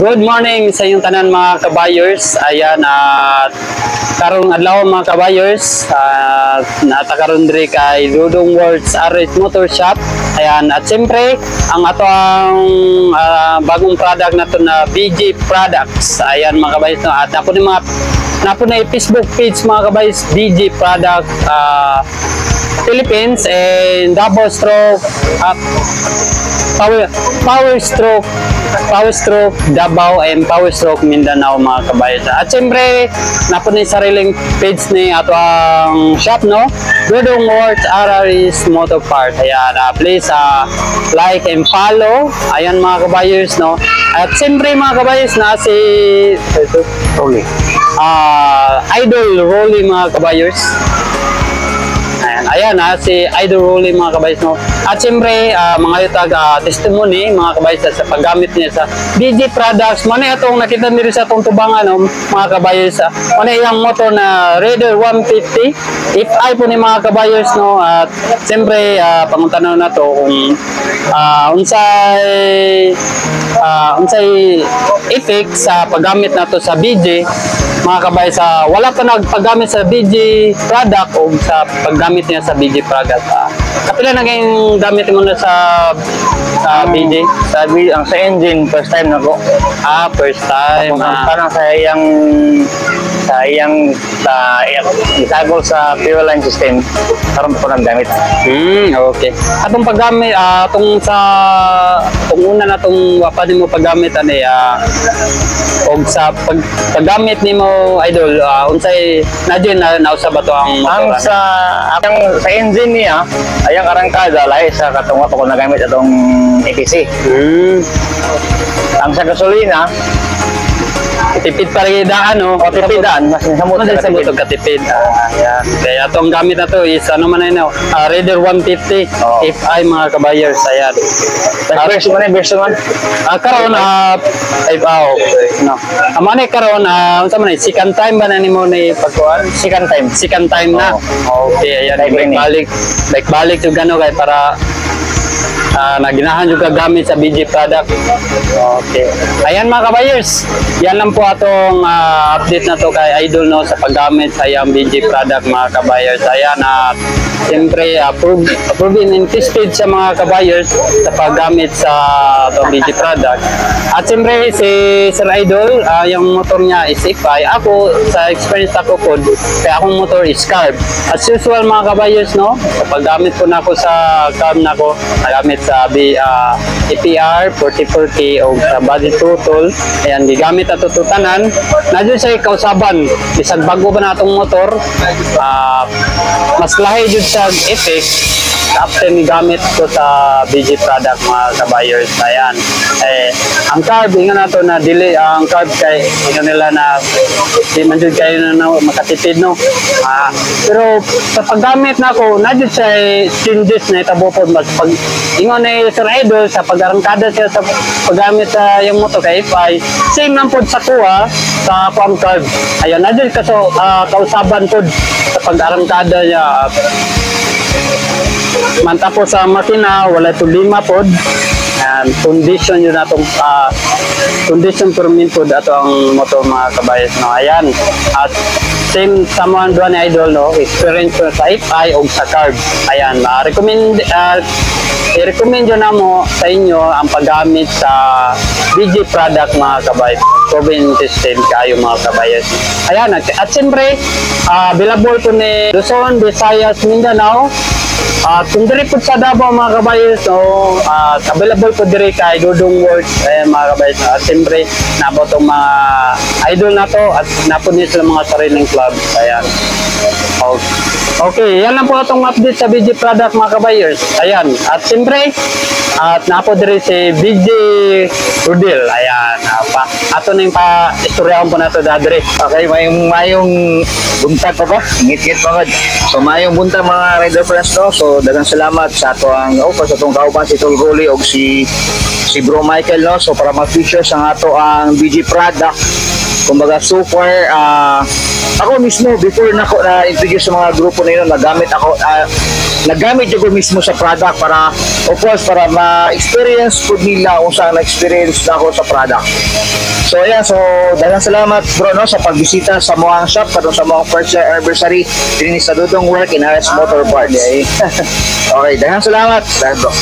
Good morning sa inyong tanan mga kabayers. Ayan, at karong adlaw mga kabayers, natakaroon diri kay Dudong World's RH Motor Shop. Ayan, at siyempre ang ato ang bagong product na to na BG Products. Ayan mga kabayers, no? At napo na Facebook page mga kabayers, BG Product Philippines, and double stroke Power Stroke Davao and Power Stroke Mindanao mga kabayers. At siyempre napo na yung sariling page ni ato ang shop, no? Dudong World's RH Motor Part. Ayan, please like and follow. Ayan mga kabayers, no? At siyempre mga kabayers, na si Rolly, Idol Rolly mga kabayers. Ayan, si Idol Rolly mga kabayos, no? At siyempre, mga yutag testimony mga kabayos sa paggamit niya sa BG Products. Muna itong nakita nyo sa itong tubangan, no? Mga kabayos, muna yung motor na Raider 150 FI po ni mga kabayos, no? At siyempre, pangutanaw na to kung unsay effect sa paggamit na to sa BG mga kabayos. Wala pa nagpaggamit sa BG product o sa paggamit niya sa BG product. Kapila na kayong gamit mo na sa BG? Sa engine, first time na ko. First time. Parang sa iyang isagol sa fuel line system, karon po nang gamit. Okay. Atong paggamit, atong una na itong pwede mo paggamit, o sa paggamit ni mo, Idol, unsay nausa ba to ang motor? Sa engine niya, ayang arangkada lahi sa katong ko nagamit atong APC. Ang sa gasolina, tipid pa rin daan, no? O tipidan, mas nasamot sa butog katipid. Ayan. Kaya itong gamit na to is ano man na Raider 150 FI mga kabayers. Ayan. Version 1 version 1. Karon no. Amane karon unsa man second time ba na nimo ni pagkuan? Second time na. Okay, ayan. Balik jud gano kay para naginahan juga gamit sa BG product. Okay. Ayan mga kabayers, yan lang po atong update na to kay Idol, no, sa paggamit sa iyang BG product mga kabayers. Ayan, at siyempre approved and tested sa mga kabayers sa paggamit sa BG product. At siyempre si Sir Idol, yung motor niya is FI. Ako sa experience ako po, kaya akong motor is carb. As usual mga kabayers, no, sa paggamit ko na ako sa carb na ako, nagamit sa EPR 4040 o sa body throttle. Ayan, gigamit ato tutanan. Nadyo sa kausaban, bisag bago ba natong motor, mas lahi jud sa effect after ni gamit ko sa BG product mga kabayers. Ayan, ang carb ingon nato na dili ang carb kay ingon nila na di man jud kayo na makatipid, no. Pero sa paggamit nako nadyo sa changes na itabo po mas pag ingon ni Sir Idol sa pag-arangkada siya sa paggamit sa yung motor kay FI, same lang po sa kuha sa pump carb. Ayan, nadyo kaso kausaban po sa pag-arangkada niya. Manta po sa makina, wala ito lima po. Condition yun na itong condition permit po ato ang motor mga kabayas, no. Ayan, at same sa mga doon ni Idol, no, experience po sa FI o sa carb. Ayan, i-recommend yun na mo sa inyo ang paggamit sa BG product mga kabayas. Proven system kayo mga kabayas. Ayan, at siyempre available po ni Luzon, Visayas, Mindanao. Kung diri po sa Davao mga kabayos, no, available po diri kay Dudong World, mga kabayos. At siyempre nabot ang mga idol na to at napod niya sila mga sariling club. Ayan. Okay, yan lang po itong update sa BG product mga kabayers. Ayan, at siyempre napod diri si BG Rudil. Ayan, ato na yung pa-istoryahan po na ito dadre. Okay, mayong buntag pa ba? Ngit-ngit pa ba? So mayong buntag mga rider friends, no? So dagang salamat sa ato ang sa itong kauban si Tol Rolly o si Bro Michael, no? So para mag-feature sa ato ang BG product. Kumbaga so far, ako mismo before na introduce sa mga grupo nila, nagamit ako nagamit yung mismo sa product para of course para ma-experience po nila kung saan na-experience na ako sa product. So ayan, so daghang salamat bro no sa pagbisita sa Moang Shop katong sa Moang first year anniversary din sa Dudong Work in RS Motor Parts. Okay, daghang salamat. Dahil bro.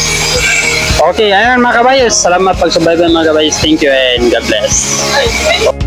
Okay, ayan mga kabayos. Salamat pagsubaybay mga kabayos. Thank you and God bless.